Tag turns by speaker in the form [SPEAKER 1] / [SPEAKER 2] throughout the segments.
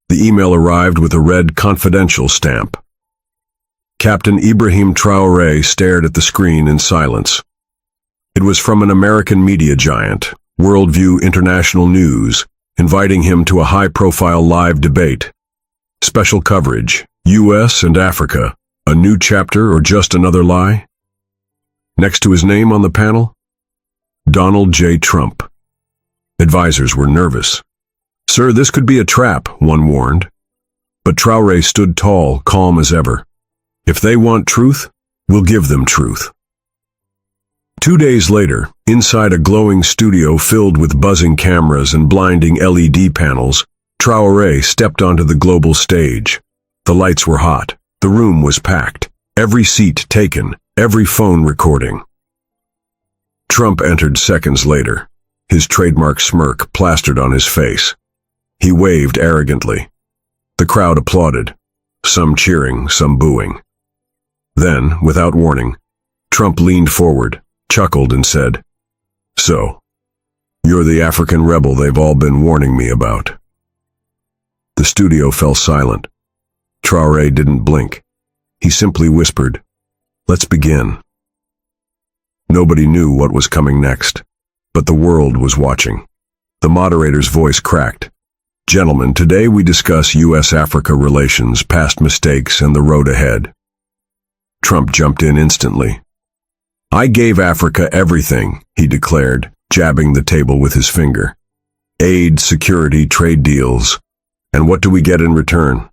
[SPEAKER 1] The email arrived with a red confidential stamp. Captain Ibrahim Traoré stared at the screen in silence. It was from an American media giant, Worldview International News, inviting him to a high-profile live debate. Special coverage, U.S. and Africa, a new chapter or just another lie? Next to his name on the panel, Donald J. Trump. Advisors were nervous. "Sir, this could be a trap," one warned. But Traoré stood tall, calm as ever. "If they want truth, we'll give them truth." 2 days later, inside a glowing studio filled with buzzing cameras and blinding LED panels, Traoré stepped onto the global stage. The lights were hot. The room was packed. Every seat taken, every phone recording. Trump entered seconds later, his trademark smirk plastered on his face. He waved arrogantly. The crowd applauded, some cheering, some booing. Then, without warning, Trump leaned forward, chuckled and said, "So, you're the African rebel they've all been warning me about." The studio fell silent. Traoré didn't blink. He simply whispered, "Let's begin." Nobody knew what was coming next, but the world was watching. The moderator's voice cracked. "Gentlemen, today we discuss U.S.-Africa relations, past mistakes, and the road ahead." Trump jumped in instantly. "I gave Africa everything," he declared, jabbing the table with his finger. "Aid, security, trade deals. And what do we get in return?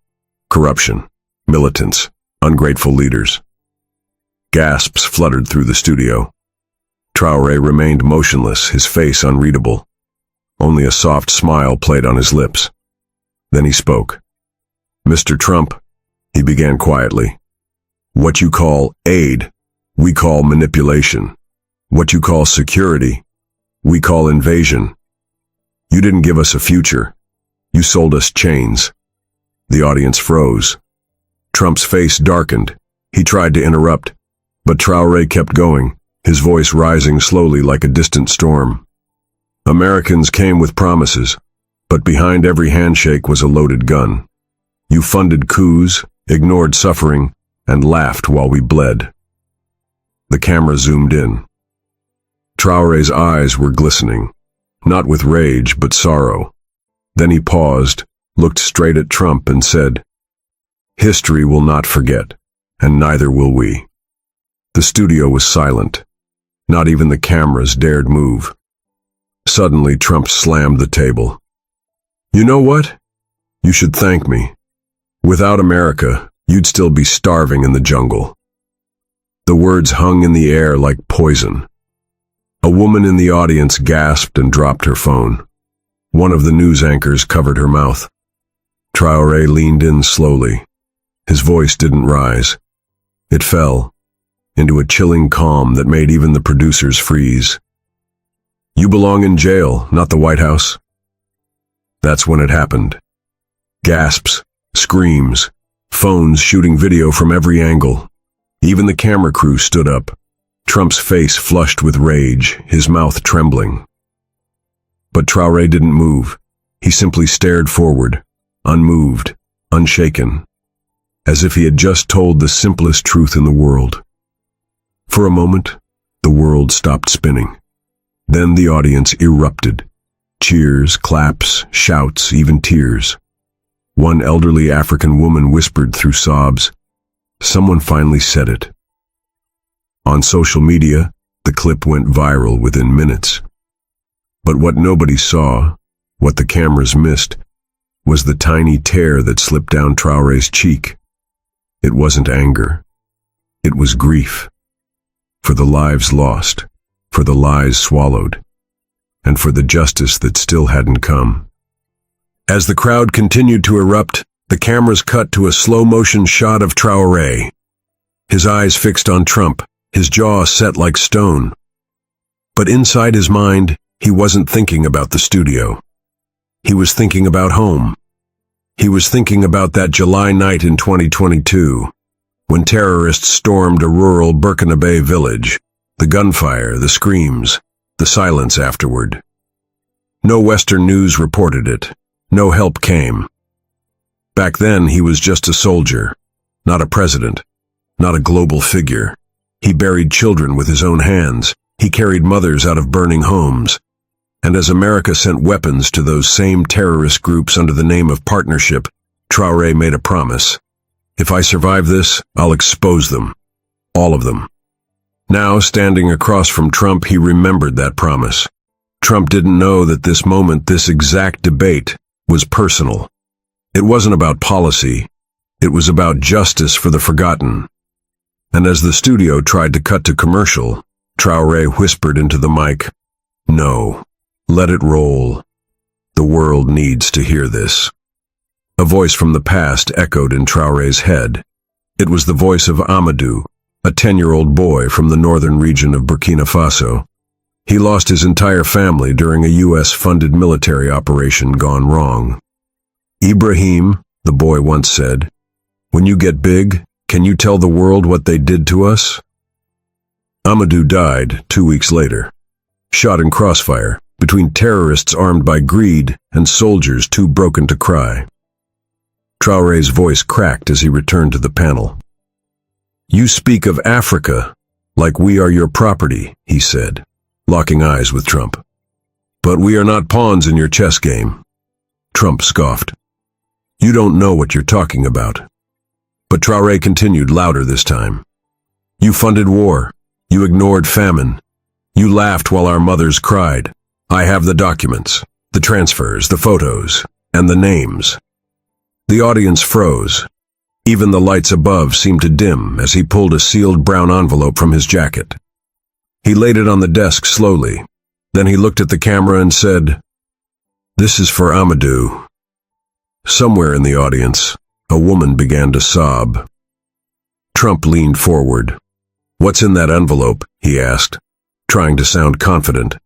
[SPEAKER 1] Corruption, militants, ungrateful leaders." Gasps fluttered through the studio. Traoré remained motionless, his face unreadable. Only a soft smile played on his lips. Then he spoke. "Mr. Trump," he began quietly, "what you call aid, we call manipulation. What you call security, we call invasion. You didn't give us a future. You sold us chains." The audience froze. Trump's face darkened. He tried to interrupt, but Traoré kept going, his voice rising slowly like a distant storm. "Americans came with promises, but behind every handshake was a loaded gun. You funded coups, ignored suffering, and laughed while we bled." The camera zoomed in. Traoré's eyes were glistening, not with rage but sorrow. Then he paused, looked straight at Trump and said, "History will not forget, and neither will we." The studio was silent. Not even the cameras dared move. Suddenly, Trump slammed the table. "You know what? You should thank me. Without America, you'd still be starving in the jungle." The words hung in the air like poison. A woman in the audience gasped and dropped her phone. One of the news anchors covered her mouth. Traoré leaned in slowly. His voice didn't rise. It fell into a chilling calm that made even the producers freeze. "You belong in jail, not the White House." That's when it happened. Gasps, screams, phones shooting video from every angle. Even the camera crew stood up, Trump's face flushed with rage, his mouth trembling. But Traoré didn't move. He simply stared forward, unmoved, unshaken, as if he had just told the simplest truth in the world. For a moment, the world stopped spinning. Then the audience erupted. Cheers, claps, shouts, even tears. One elderly African woman whispered through sobs, "Someone finally said it." On social media, the clip went viral within minutes. But what nobody saw, what the cameras missed, was the tiny tear that slipped down Traoré's cheek. It wasn't anger. It was grief. For the lives lost, for the lies swallowed, and for the justice that still hadn't come. As the crowd continued to erupt, the cameras cut to a slow-motion shot of Traoré. His eyes fixed on Trump, his jaw set like stone. But inside his mind, he wasn't thinking about the studio. He was thinking about home. He was thinking about that July night in 2022, when terrorists stormed a rural Burkina Bay village, the gunfire, the screams, the silence afterward. No Western news reported it. No help came. Back then, he was just a soldier, not a president, not a global figure. He buried children with his own hands. He carried mothers out of burning homes. And as America sent weapons to those same terrorist groups under the name of partnership, Traoré made a promise. If I survive this, I'll expose them. All of them. Now, standing across from Trump, he remembered that promise. Trump didn't know that this moment, this exact debate, was personal. It wasn't about policy. It was about justice for the forgotten. And as the studio tried to cut to commercial, Traoré whispered into the mic, "No, let it roll. The world needs to hear this." A voice from the past echoed in Traoré's head. It was the voice of Amadu, a 10-year-old boy from the northern region of Burkina Faso. He lost his entire family during a U.S.-funded military operation gone wrong. "Ibrahim," the boy once said, "when you get big, can you tell the world what they did to us?" Amadu died 2 weeks later, shot in crossfire between terrorists armed by greed and soldiers too broken to cry. Traoré's voice cracked as he returned to the panel. "You speak of Africa like we are your property," he said, locking eyes with Trump. "But we are not pawns in your chess game." Trump scoffed. "You don't know what you're talking about." But Traoré continued louder this time. "You funded war. You ignored famine. You laughed while our mothers cried. I have the documents, the transfers, the photos, and the names." The audience froze. Even the lights above seemed to dim as he pulled a sealed brown envelope from his jacket. He laid it on the desk slowly. Then he looked at the camera and said, "This is for Amadu." Somewhere in the audience, a woman began to sob. Trump leaned forward. "What's in that envelope?" he asked, trying to sound confident,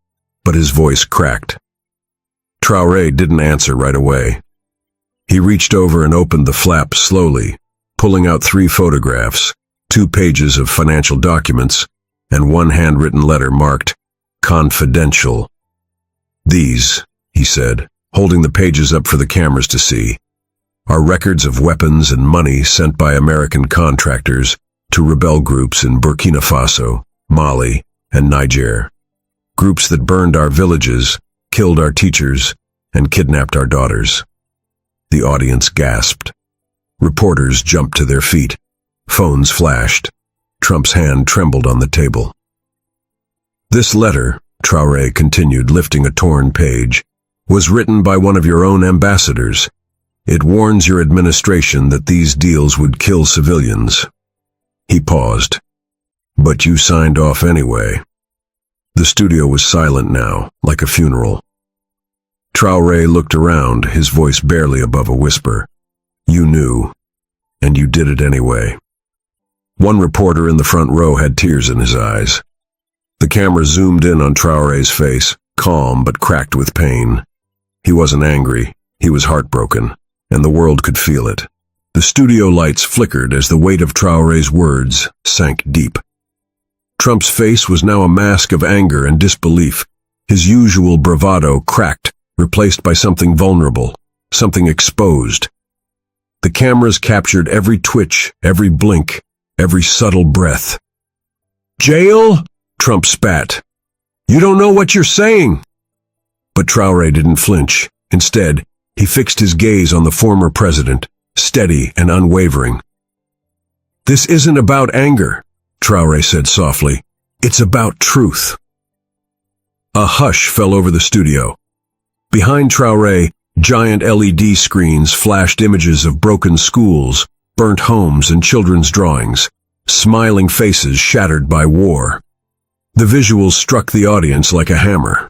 [SPEAKER 1] but his voice cracked. Traoré didn't answer right away. He reached over and opened the flap slowly, pulling out 3 photographs, 2 pages of financial documents, and 1 handwritten letter marked "Confidential." "These," he said, holding the pages up for the cameras to see, "are records of weapons and money sent by American contractors to rebel groups in Burkina Faso, Mali, and Niger. Groups that burned our villages, killed our teachers, and kidnapped our daughters." The audience gasped. Reporters jumped to their feet. Phones flashed. Trump's hand trembled on the table. "This letter," Traoré continued, lifting a torn page, "was written by one of your own ambassadors. It warns your administration that these deals would kill civilians." He paused. "But you signed off anyway." The studio was silent now, like a funeral. Traoré looked around, his voice barely above a whisper. "You knew, and you did it anyway." One reporter in the front row had tears in his eyes. The camera zoomed in on Traoré's face, calm but cracked with pain. He wasn't angry, he was heartbroken, and the world could feel it. The studio lights flickered as the weight of Traoré's words sank deep. Trump's face was now a mask of anger and disbelief. His usual bravado cracked, replaced by something vulnerable, something exposed. The cameras captured every twitch, every blink, every subtle breath. "Jail?" Trump spat. "You don't know what you're saying." But Traoré didn't flinch. Instead, he fixed his gaze on the former president, steady and unwavering. "This isn't about anger," Traoré said softly. "It's about truth." A hush fell over the studio. Behind Traoré, giant LED screens flashed images of broken schools, burnt homes, and children's drawings, smiling faces shattered by war. The visuals struck the audience like a hammer.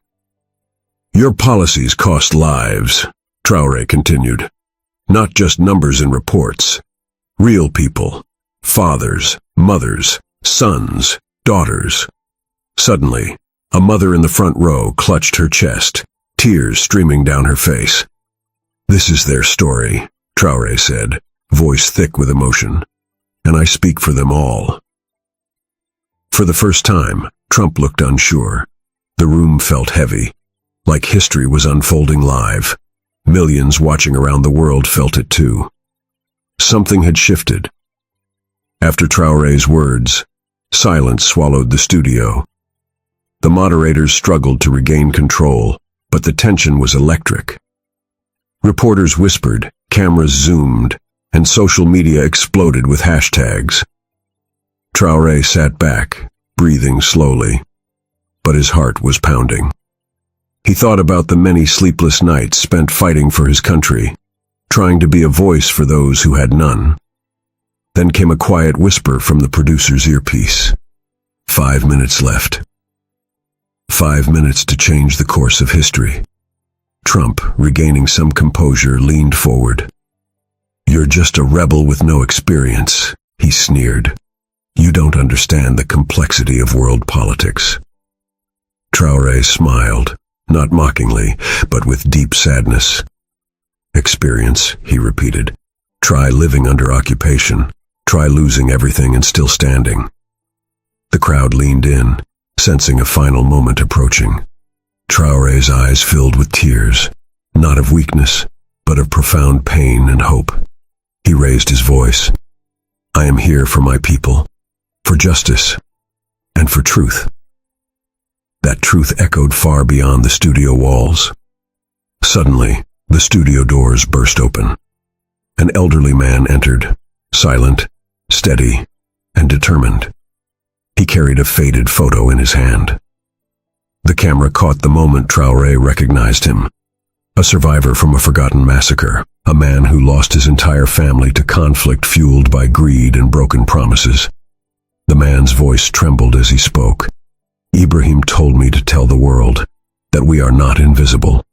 [SPEAKER 1] "Your policies cost lives," Traoré continued. "Not just numbers in reports. Real people. Fathers, mothers, sons, daughters." Suddenly, a mother in the front row clutched her chest, tears streaming down her face. "This is their story," Traoré said, voice thick with emotion. "And I speak for them all." For the first time, Trump looked unsure. The room felt heavy, like history was unfolding live. Millions watching around the world felt it too. Something had shifted. After Traoré's words, silence swallowed the studio. The moderators struggled to regain control, but the tension was electric. Reporters whispered, cameras zoomed, and social media exploded with hashtags. Traoré sat back, breathing slowly, but his heart was pounding. He thought about the many sleepless nights spent fighting for his country, trying to be a voice for those who had none. Then came a quiet whisper from the producer's earpiece. 5 minutes left. 5 minutes to change the course of history. Trump, regaining some composure, leaned forward. "You're just a rebel with no experience," he sneered. "You don't understand the complexity of world politics." Traoré smiled, not mockingly, but with deep sadness. "Experience," he repeated. "Try living under occupation. Try losing everything and still standing." The crowd leaned in, sensing a final moment approaching. Traoré's eyes filled with tears, not of weakness, but of profound pain and hope. He raised his voice. "I am here for my people, for justice, and for truth." That truth echoed far beyond the studio walls. Suddenly, the studio doors burst open. An elderly man entered, silent, steady, and determined. He carried a faded photo in his hand. The camera caught the moment Traoré recognized him. A survivor from a forgotten massacre, a man who lost his entire family to conflict fueled by greed and broken promises. The man's voice trembled as he spoke. "Ibrahim told me to tell the world that we are not invisible."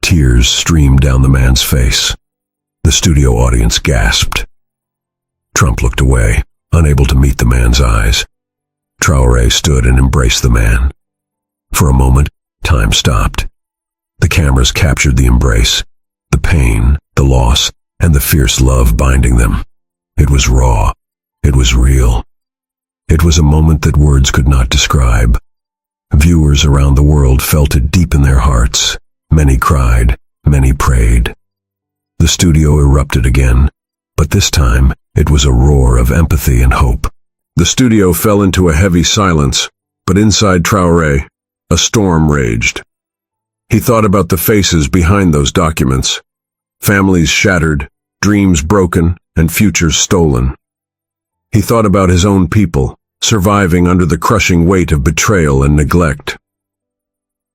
[SPEAKER 1] Tears streamed down the man's face. The studio audience gasped. Trump looked away, unable to meet the man's eyes. Traoré stood and embraced the man. For a moment, time stopped. The cameras captured the embrace, the pain, the loss, and the fierce love binding them. It was raw. It was real. It was a moment that words could not describe. Viewers around the world felt it deep in their hearts. Many cried, many prayed. The studio erupted again, but this time it was a roar of empathy and hope. The studio fell into a heavy silence, but inside Traoré, a storm raged. He thought about the faces behind those documents. Families shattered, dreams broken, and futures stolen. He thought about his own people, surviving under the crushing weight of betrayal and neglect.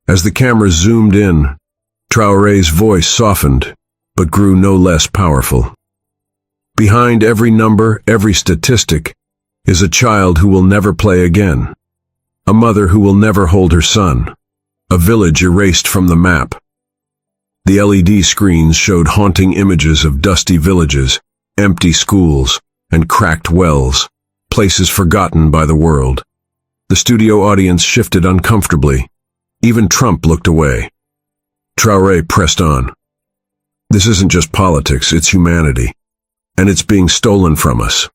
[SPEAKER 1] As the camera zoomed in, Traoré's voice softened, but grew no less powerful. Behind every number, every statistic, is a child who will never play again. A mother who will never hold her son. A village erased from the map. The LED screens showed haunting images of dusty villages, empty schools, and cracked wells, places forgotten by the world. The studio audience shifted uncomfortably. Even Trump looked away. Traoré pressed on. "This isn't just politics, it's humanity. And it's being stolen from us."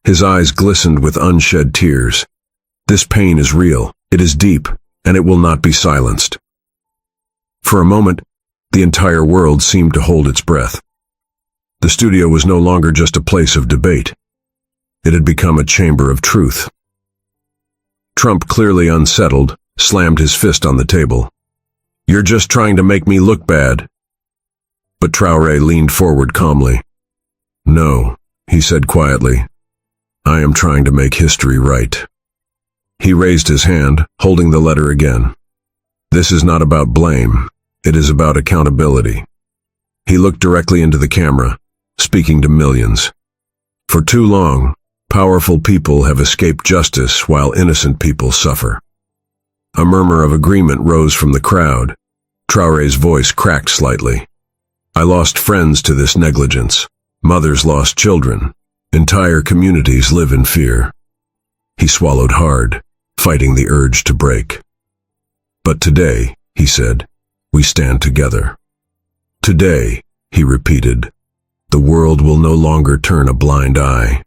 [SPEAKER 1] His eyes glistened with unshed tears. "This pain is real, it is deep, and it will not be silenced." For a moment, the entire world seemed to hold its breath. The studio was no longer just a place of debate. It had become a chamber of truth. Trump, clearly unsettled, slammed his fist on the table. "You're just trying to make me look bad." But Traoré leaned forward calmly. "No," he said quietly. "I am trying to make history right." He raised his hand, holding the letter again. "This is not about blame. It is about accountability." He looked directly into the camera, speaking to millions. "For too long, powerful people have escaped justice while innocent people suffer." A murmur of agreement rose from the crowd. Traoré's voice cracked slightly. "I lost friends to this negligence. Mothers lost children. Entire communities live in fear." He swallowed hard, fighting the urge to break. "But today," he said, "we stand together." "Today," he repeated, "the world will no longer turn a blind eye."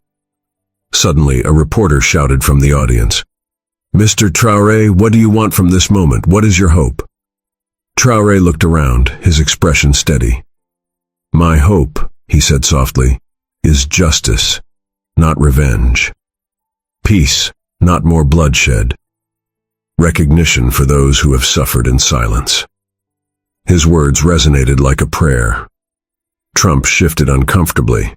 [SPEAKER 1] Suddenly, a reporter shouted from the audience, "Mr. Traoré, what do you want from this moment? What is your hope?" Traoré looked around, his expression steady. "My hope," he said softly, is justice, not revenge. Peace, not more bloodshed. Recognition for those who have suffered in silence. His words resonated like a prayer. Trump shifted uncomfortably.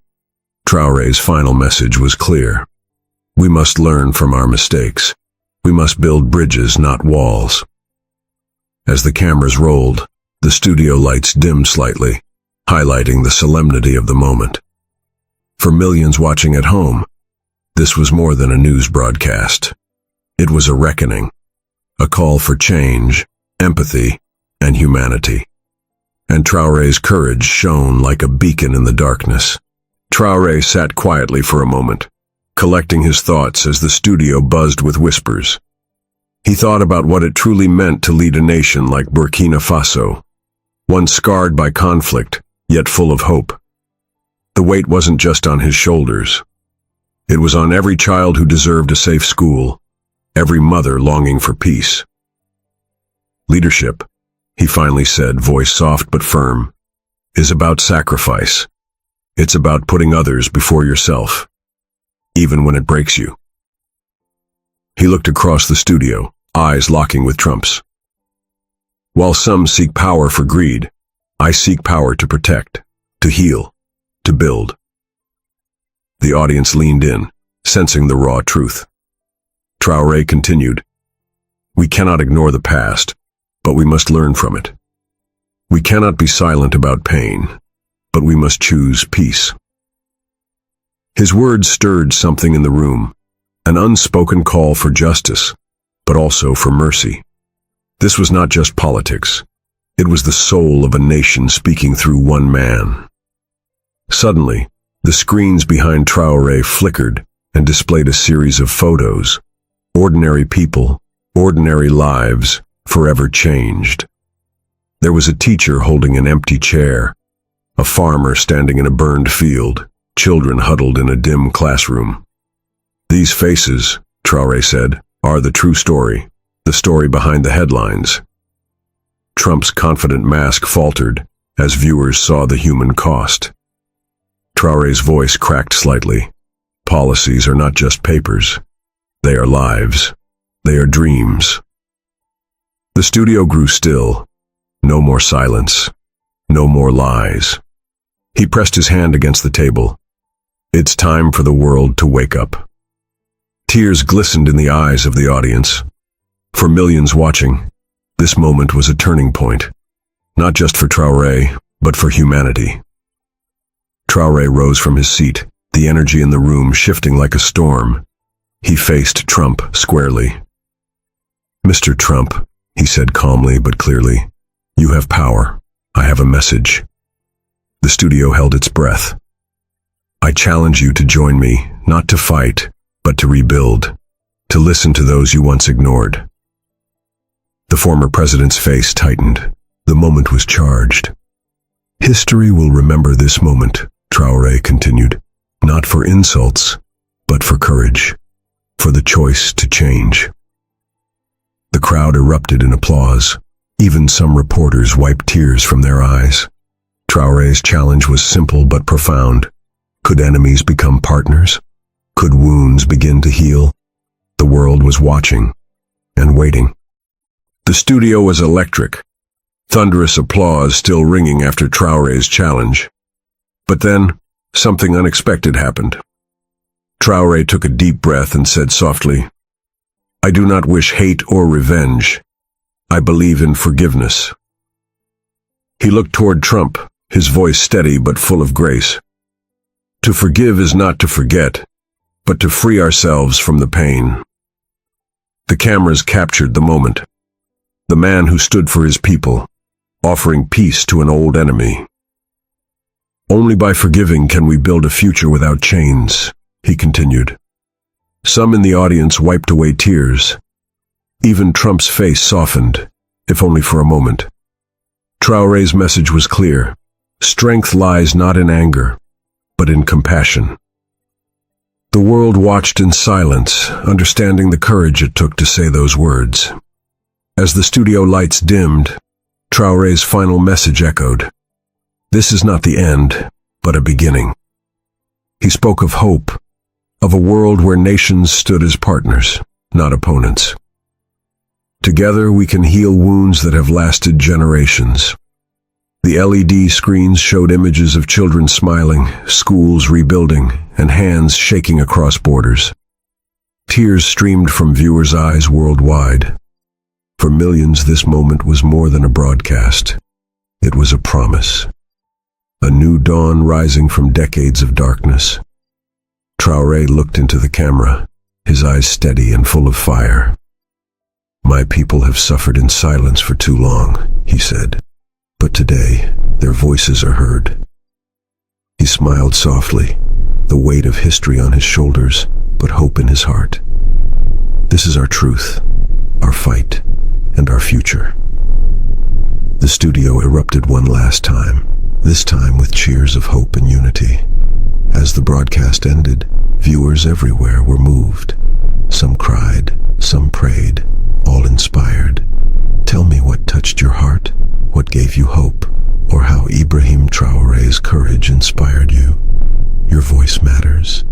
[SPEAKER 1] Traoré's final message was clear. We must learn from our mistakes. We must build bridges, not walls. As the cameras rolled, the studio lights dimmed slightly, highlighting the solemnity of the moment. For millions watching at home, this was more than a news broadcast. It was a reckoning, a call for change, empathy, and humanity. And Traoré's courage shone like a beacon in the darkness. Traoré sat quietly for a moment, collecting his thoughts as the studio buzzed with whispers. He thought about what it truly meant to lead a nation like Burkina Faso, one scarred by conflict, yet full of hope. The weight wasn't just on his shoulders. It was on every child who deserved a safe school, every mother longing for peace. Leadership, he finally said, voice soft but firm, is about sacrifice. It's about putting others before yourself, even when it breaks you. He looked across the studio, eyes locking with Trump's. While some seek power for greed, I seek power to protect, to heal, to build. The audience leaned in, sensing the raw truth. Traoré continued, we cannot ignore the past, but we must learn from it. We cannot be silent about pain, but we must choose peace. His words stirred something in the room, an unspoken call for justice, but also for mercy. This was not just politics. It was the soul of a nation speaking through one man. Suddenly, the screens behind Traoré flickered and displayed a series of photos. Ordinary people, ordinary lives, forever changed. There was a teacher holding an empty chair, a farmer standing in a burned field, children huddled in a dim classroom. These faces, Traoré said, are the true story, the story behind the headlines. Trump's confident mask faltered as viewers saw the human cost. Traoré's voice cracked slightly. Policies are not just papers. They are lives. They are dreams. The studio grew still. No more silence. No more lies. He pressed his hand against the table. It's time for the world to wake up. Tears glistened in the eyes of the audience. For millions watching, this moment was a turning point, not just for Traoré, but for humanity. Traoré rose from his seat, the energy in the room shifting like a storm. He faced Trump squarely. Mr. Trump, he said calmly but clearly, you have power. I have a message. The studio held its breath. I challenge you to join me, not to fight, but to rebuild, to listen to those you once ignored. The former president's face tightened. The moment was charged. History will remember this moment, Traoré continued, not for insults, but for courage, for the choice to change. The crowd erupted in applause. Even some reporters wiped tears from their eyes. Traoré's challenge was simple but profound. Could enemies become partners? Could wounds begin to heal? The world was watching and waiting. The studio was electric, thunderous applause still ringing after Traoré's challenge. But then, something unexpected happened. Traoré took a deep breath and said softly, I do not wish hate or revenge. I believe in forgiveness. He looked toward Trump, his voice steady but full of grace. To forgive is not to forget, but to free ourselves from the pain. The cameras captured the moment. The man who stood for his people, offering peace to an old enemy. Only by forgiving can we build a future without chains, he continued. Some in the audience wiped away tears. Even Trump's face softened, if only for a moment. Traoré's message was clear. Strength lies not in anger, but in compassion. The world watched in silence, understanding the courage it took to say those words. As the studio lights dimmed, Traoré's final message echoed. This is not the end, but a beginning. He spoke of hope, of a world where nations stood as partners, not opponents. Together we can heal wounds that have lasted generations. The LED screens showed images of children smiling, schools rebuilding, and hands shaking across borders. Tears streamed from viewers' eyes worldwide. For millions, this moment was more than a broadcast. It was a promise. A new dawn rising from decades of darkness. Traoré looked into the camera, his eyes steady and full of fire. "My people have suffered in silence for too long," he said. "But today, their voices are heard." He smiled softly, the weight of history on his shoulders, but hope in his heart. This is our truth, our fight, and our future. The studio erupted one last time, this time with cheers of hope and unity. As the broadcast ended, viewers everywhere were moved. Some cried, some prayed, all inspired. Tell me what touched your heart, what gave you hope, or how Ibrahim Traoré's courage inspired you. Your voice matters.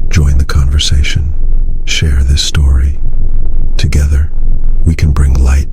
[SPEAKER 1] Join the conversation. Share this story. Together, we can bring light